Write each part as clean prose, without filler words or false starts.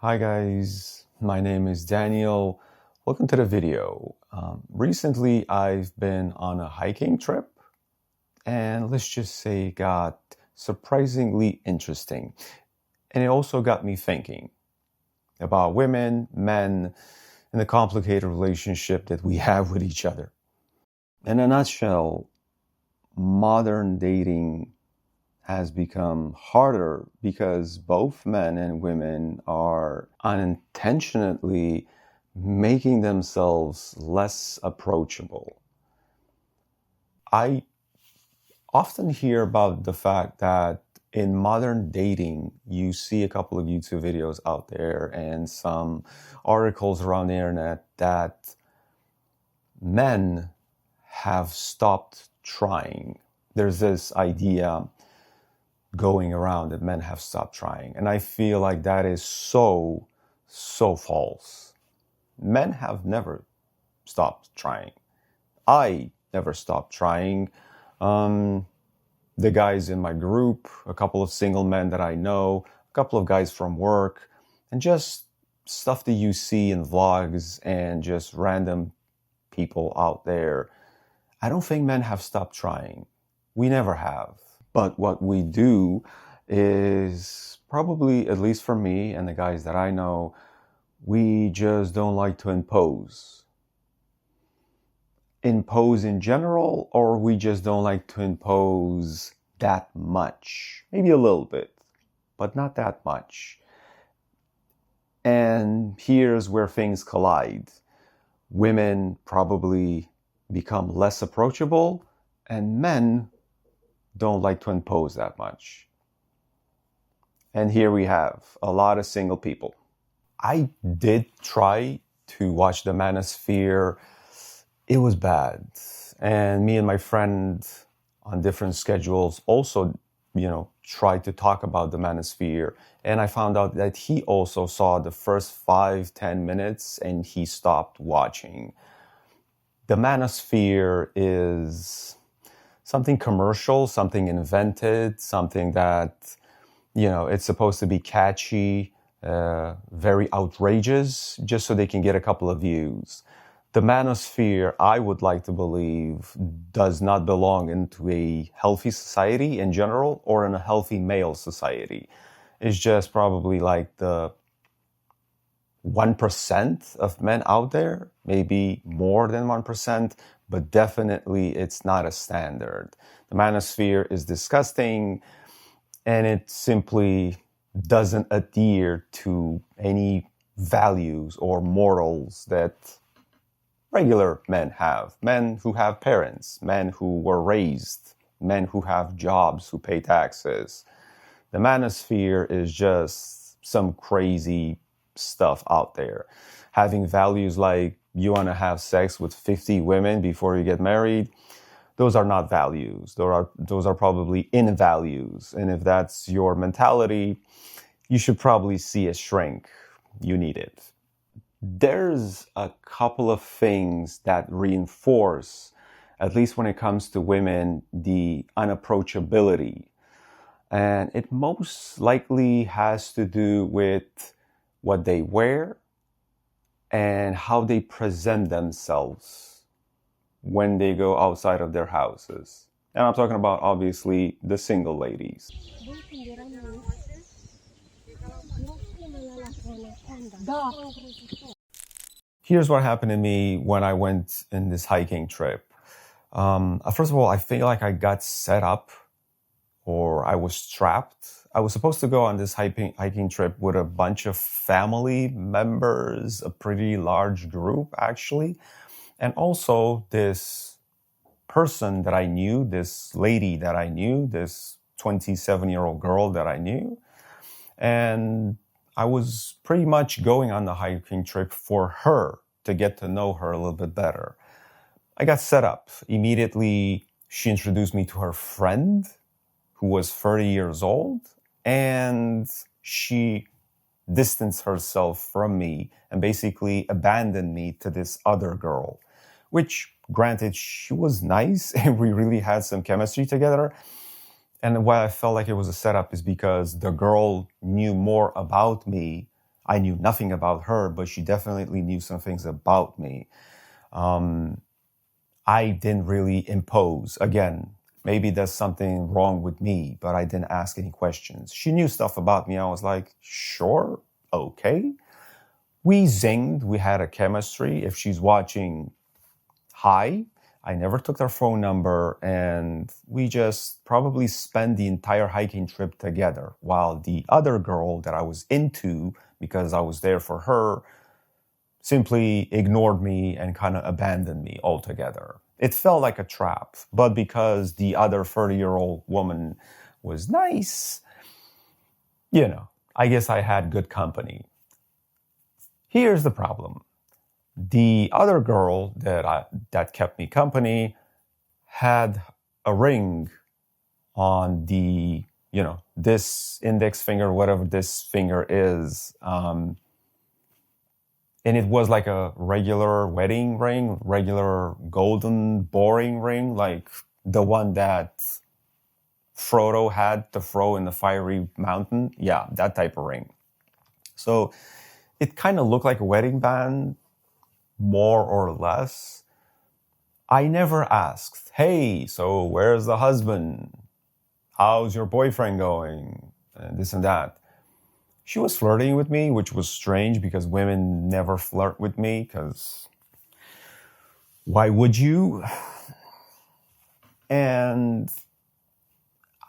Hi guys, my name is Daniel. Welcome to the video. Recently I've been on a hiking trip and let's just say it got surprisingly interesting. And it also got me thinking about women, men, and the complicated relationship that we have with each other. In a nutshell, modern dating has become harder because both men and women are unintentionally making themselves less approachable. I often hear about the fact that in modern dating, you see a couple of YouTube videos out there and some articles around the internet that men have stopped trying. There's this idea going around that men have stopped trying. And I feel like that is so false. Men have never stopped trying. I never stopped trying. The guys in my group, a couple of single men that I know, a couple of guys from work, and just stuff that you see in vlogs and just random people out there. I don't think men have stopped trying. We never have. But what we do is probably, at least for me and the guys that I know, we just don't like to impose. Impose in general, or we just don't like to impose that much. Maybe a little bit, but not that much. And here's where things collide. Women probably become less approachable, and men don't like to impose that much. And here we have a lot of single people. I did try to watch the manosphere. It was bad. And me and my friend on different schedules also, tried to talk about the manosphere. And I found out that he also saw the first 5-10 minutes and he stopped watching. The manosphere is something commercial, something invented, something that, it's supposed to be catchy, very outrageous, just so they can get a couple of views. The manosphere, I would like to believe, does not belong into a healthy society in general or in a healthy male society. It's just probably like the 1% of men out there, maybe more than 1%, but definitely it's not a standard. The manosphere is disgusting, and it simply doesn't adhere to any values or morals that regular men have. Men who have parents, men who were raised, men who have jobs, who pay taxes. The manosphere is just some crazy stuff out there. Having values like you want to have sex with 50 women before you get married, those are not values. Those are probably in values. And if that's your mentality, you should probably see a shrink. You need it. There's a couple of things that reinforce, at least when it comes to women, the unapproachability. And it most likely has to do with what they wear and how they present themselves when they go outside of their houses. And I'm talking about, obviously, the single ladies. Here's what happened to me when I went in this hiking trip. First of all, I feel like I got set up, or I was trapped. I was supposed to go on this hiking trip with a bunch of family members, a pretty large group actually, and also this person that I knew, this lady that I knew, this 27-year-old girl that I knew. And I was pretty much going on the hiking trip for her, to get to know her a little bit better. I got set up. Immediately, she introduced me to her friend, who was 30 years old, and she distanced herself from me and basically abandoned me to this other girl, which, granted, she was nice and we really had some chemistry together. And why I felt like it was a setup is because the girl knew more about me I knew nothing about her, but she definitely knew some things about me. I didn't really impose. Again, maybe there's something wrong with me, but I didn't ask any questions. She knew stuff about me. I was like, sure, okay. We zinged. We had a chemistry. If she's watching, hi. I never took their phone number, and we just probably spent the entire hiking trip together, while the other girl that I was into, because I was there for her, simply ignored me and kind of abandoned me altogether. It felt like a trap, but because the other 30-year-old woman was nice, I guess I had good company. Here's the problem. The other girl that kept me company had a ring on the, this index finger, whatever this finger is. And it was like a regular wedding ring, regular golden boring ring, like the one that Frodo had to throw in the fiery mountain. Yeah, that type of ring. So it kind of looked like a wedding band, more or less. I never asked, hey, so where's the husband? How's your boyfriend going? And this and that. She was flirting with me, which was strange because women never flirt with me, because why would you? And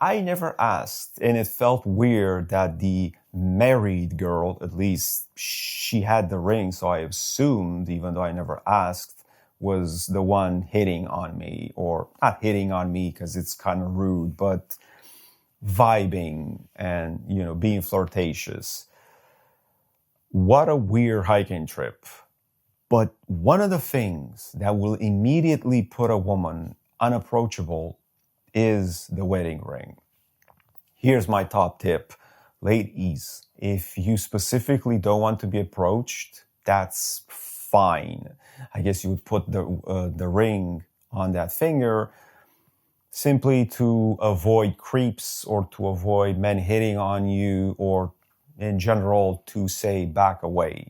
I never asked, and it felt weird that the married girl, at least she had the ring, so I assumed, even though I never asked, was the one hitting on me, or not hitting on me because it's kind of rude, but vibing and, being flirtatious. What a weird hiking trip. But one of the things that will immediately put a woman unapproachable is the wedding ring. Here's my top tip. Ladies, if you specifically don't want to be approached, that's fine. I guess you would put the ring on that finger simply to avoid creeps, or to avoid men hitting on you, or in general to say back away.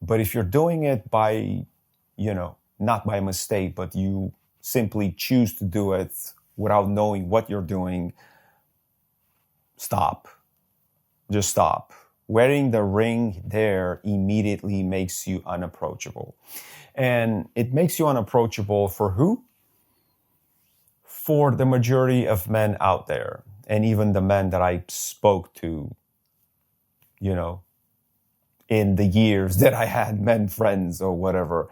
But if you're doing it by, not by mistake, but you simply choose to do it without knowing what you're doing, stop. Just stop. Wearing the ring there immediately makes you unapproachable. And it makes you unapproachable for who? For the majority of men out there. And even the men that I spoke to, in the years that I had men friends or whatever.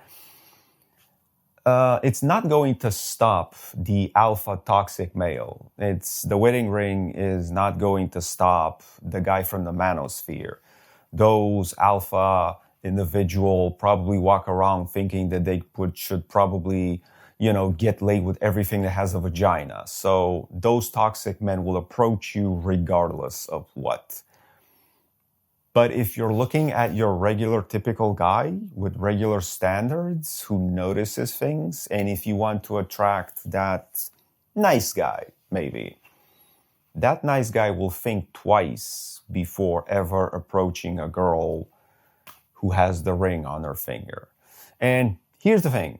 It's not going to stop the alpha toxic male. The wedding ring is not going to stop the guy from the manosphere. Those alpha individual probably walk around thinking that they should probably, get laid with everything that has a vagina. So those toxic men will approach you regardless of what. But if you're looking at your regular typical guy with regular standards who notices things, and if you want to attract that nice guy, maybe, that nice guy will think twice before ever approaching a girl who has the ring on her finger. And here's the thing.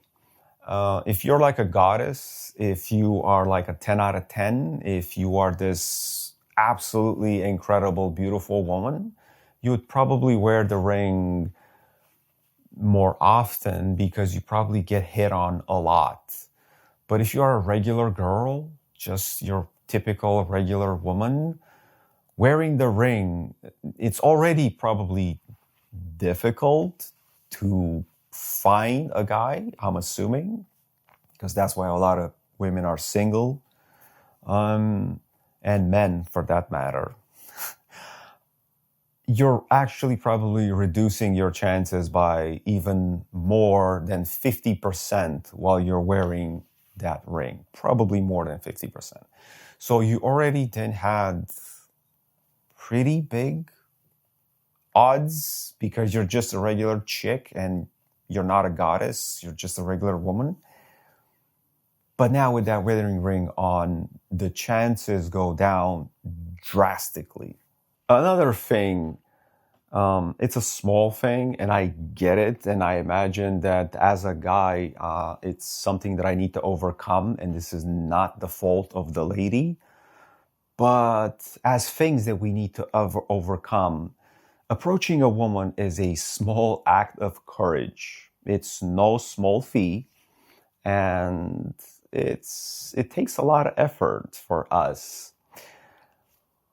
If you're like a goddess, if you are like a 10 out of 10, if you are this absolutely incredible, beautiful woman, you would probably wear the ring more often because you probably get hit on a lot. But if you are a regular girl, just your typical regular woman, wearing the ring, it's already probably difficult to find a guy, I'm assuming, because that's why a lot of women are single, and men for that matter. You're actually probably reducing your chances by even more than 50% while you're wearing that ring. Probably more than 50%. So you already then had pretty big odds because you're just a regular chick and you're not a goddess. You're just a regular woman. But now with that wedding ring on, the chances go down drastically. Another thing It's a small thing, and I get it, and I imagine that as a guy, it's something that I need to overcome, and this is not the fault of the lady. But as things that we need to overcome, approaching a woman is a small act of courage. It's no small feat, and it takes a lot of effort for us.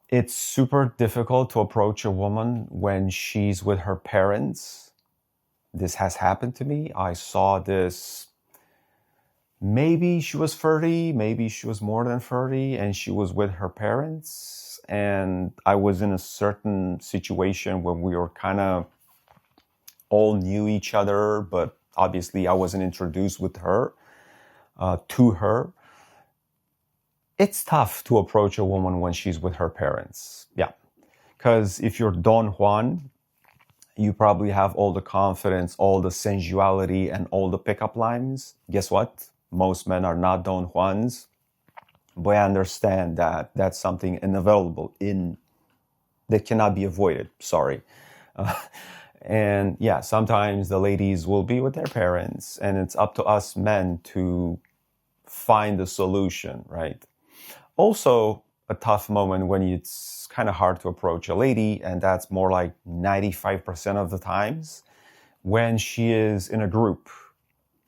It's super difficult to approach a woman when she's with her parents. This has happened to me. I saw this. Maybe she was 30, maybe she was more than 30, and she was with her parents. And I was in a certain situation where we were kind of all knew each other, but obviously I wasn't introduced with her, to her. It's tough to approach a woman when she's with her parents. Yeah. Because if you're Don Juan, you probably have all the confidence, all the sensuality, and all the pickup lines. Guess what? Most men are not Don Juans. But I understand that that's something inevitable that cannot be avoided. Sorry. And yeah, sometimes the ladies will be with their parents, and it's up to us men to find a solution, right? Also, a tough moment when it's kind of hard to approach a lady, and that's more like 95% of the times, when she is in a group.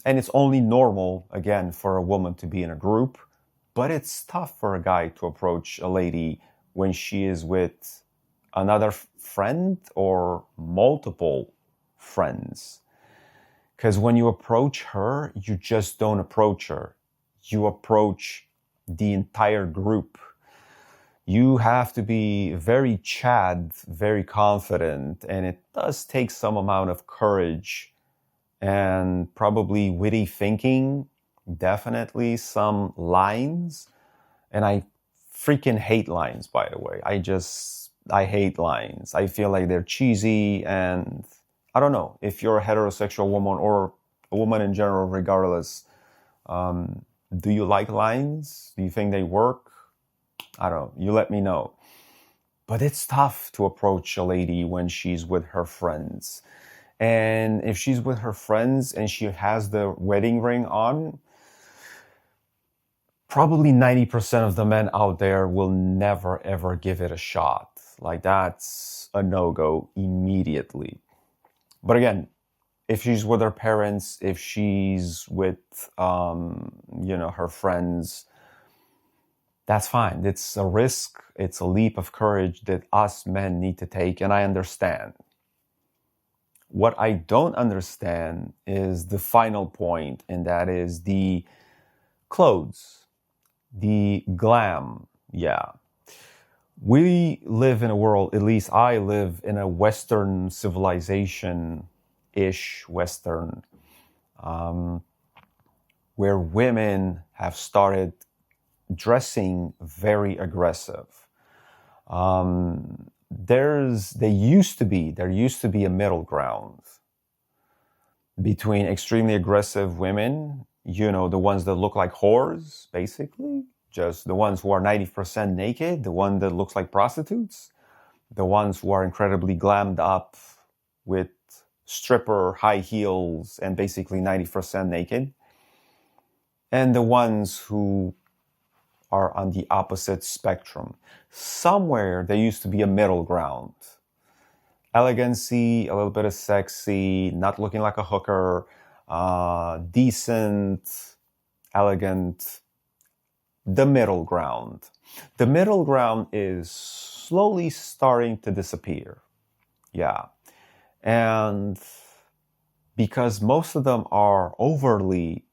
And it's only normal, again, for a woman to be in a group, but it's tough for a guy to approach a lady when she is with another friend or multiple friends. Because when you approach her, you just don't approach her. You approach the entire group. You have to be very Chad, very confident, and it does take some amount of courage and probably witty thinking, definitely some lines. And I freaking hate lines, by the way. I hate lines. I feel like they're cheesy, and I don't know, if you're a heterosexual woman or a woman in general, regardless, do you like lines? Do you think they work? I don't know. You let me know. But it's tough to approach a lady when she's with her friends. And if she's with her friends and she has the wedding ring on, probably 90% of the men out there will never, ever give it a shot. Like, that's a no-go immediately. But again, if she's with her parents, if she's with, her friends, that's fine. It's a risk. It's a leap of courage that us men need to take, and I understand. What I don't understand is the final point, and that is the clothes, the glam. Yeah. We live in a world, at least I live in a Western civilization-ish Western, where women have started dressing very aggressive. There used to be a middle ground between extremely aggressive women, the ones that look like whores, basically, just the ones who are 90% naked, the one that looks like prostitutes, the ones who are incredibly glammed up with stripper high heels and basically 90% naked, and the ones who are on the opposite spectrum. Somewhere there used to be a middle ground. Elegancy, a little bit of sexy, not looking like a hooker, decent, elegant, the middle ground. The middle ground is slowly starting to disappear. Yeah. And because most of them are overly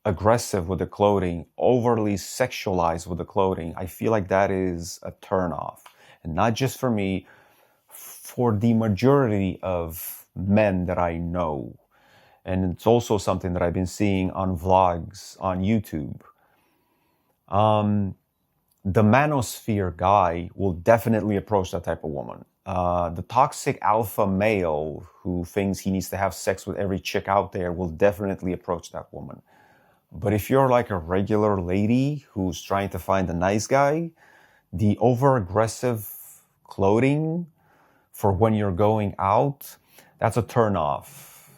aggressive with the clothing, overly sexualized with the clothing, I feel like that is a turnoff. And not just for me, for the majority of men that I know. And it's also something that I've been seeing on vlogs on YouTube. The manosphere guy will definitely approach that type of woman. The toxic alpha male who thinks he needs to have sex with every chick out there will definitely approach that woman. But if you're like a regular lady who's trying to find a nice guy, the over-aggressive clothing for when you're going out, that's a turn off.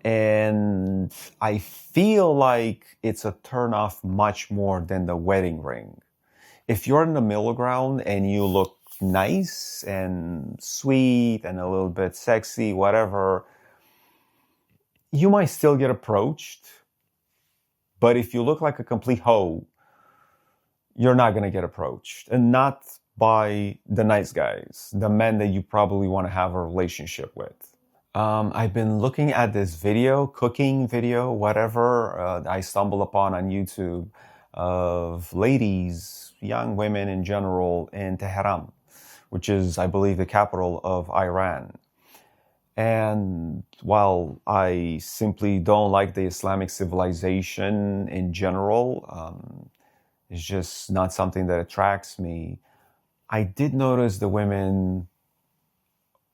And I feel like it's a turn off much more than the wedding ring. If you're in the middle ground and you look nice and sweet and a little bit sexy, whatever, you might still get approached. But if you look like a complete hoe, you're not going to get approached. And not by the nice guys, the men that you probably want to have a relationship with. I've been looking at this video, cooking video, whatever, I stumbled upon on YouTube of ladies, young women in general, in Tehran, which is, I believe, the capital of Iran. And while I simply don't like the Islamic civilization in general, it's just not something that attracts me, I did notice the women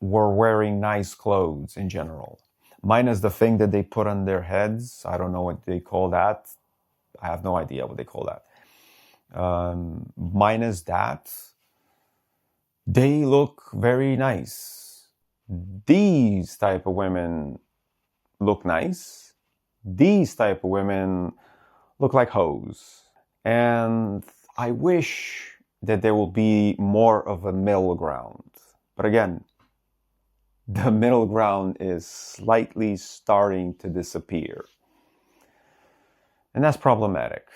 were wearing nice clothes in general. Minus the thing that they put on their heads. I don't know what they call that. I have no idea what they call that. Minus that, they look very nice. These type of women look nice. These type of women look like hoes. And I wish that there will be more of a middle ground. But again, the middle ground is slightly starting to disappear. And that's problematic.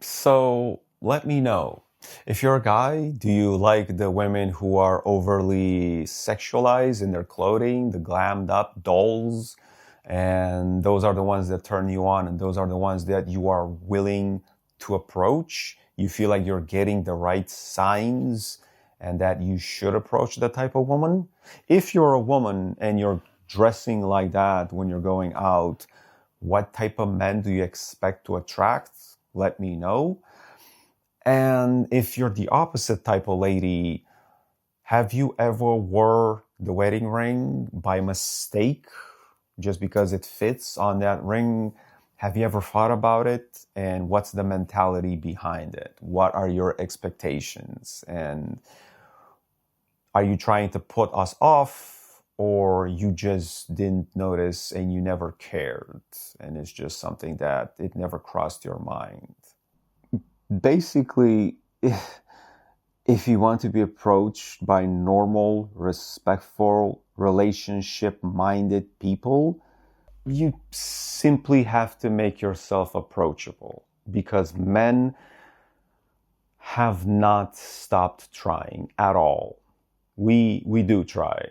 So let me know. If you're a guy, do you like the women who are overly sexualized in their clothing, the glammed up dolls? And those are the ones that turn you on, and those are the ones that you are willing to approach. You feel like you're getting the right signs and that you should approach that type of woman. If you're a woman and you're dressing like that when you're going out, what type of men do you expect to attract? Let me know. And if you're the opposite type of lady, have you ever wore the wedding ring by mistake just because it fits on that ring? Have you ever thought about it? And what's the mentality behind it? What are your expectations? And are you trying to put us off, or you just didn't notice and you never cared? And it's just something that it never crossed your mind. Basically, if you want to be approached by normal, respectful, relationship-minded people, you simply have to make yourself approachable, because men have not stopped trying at all. We do try.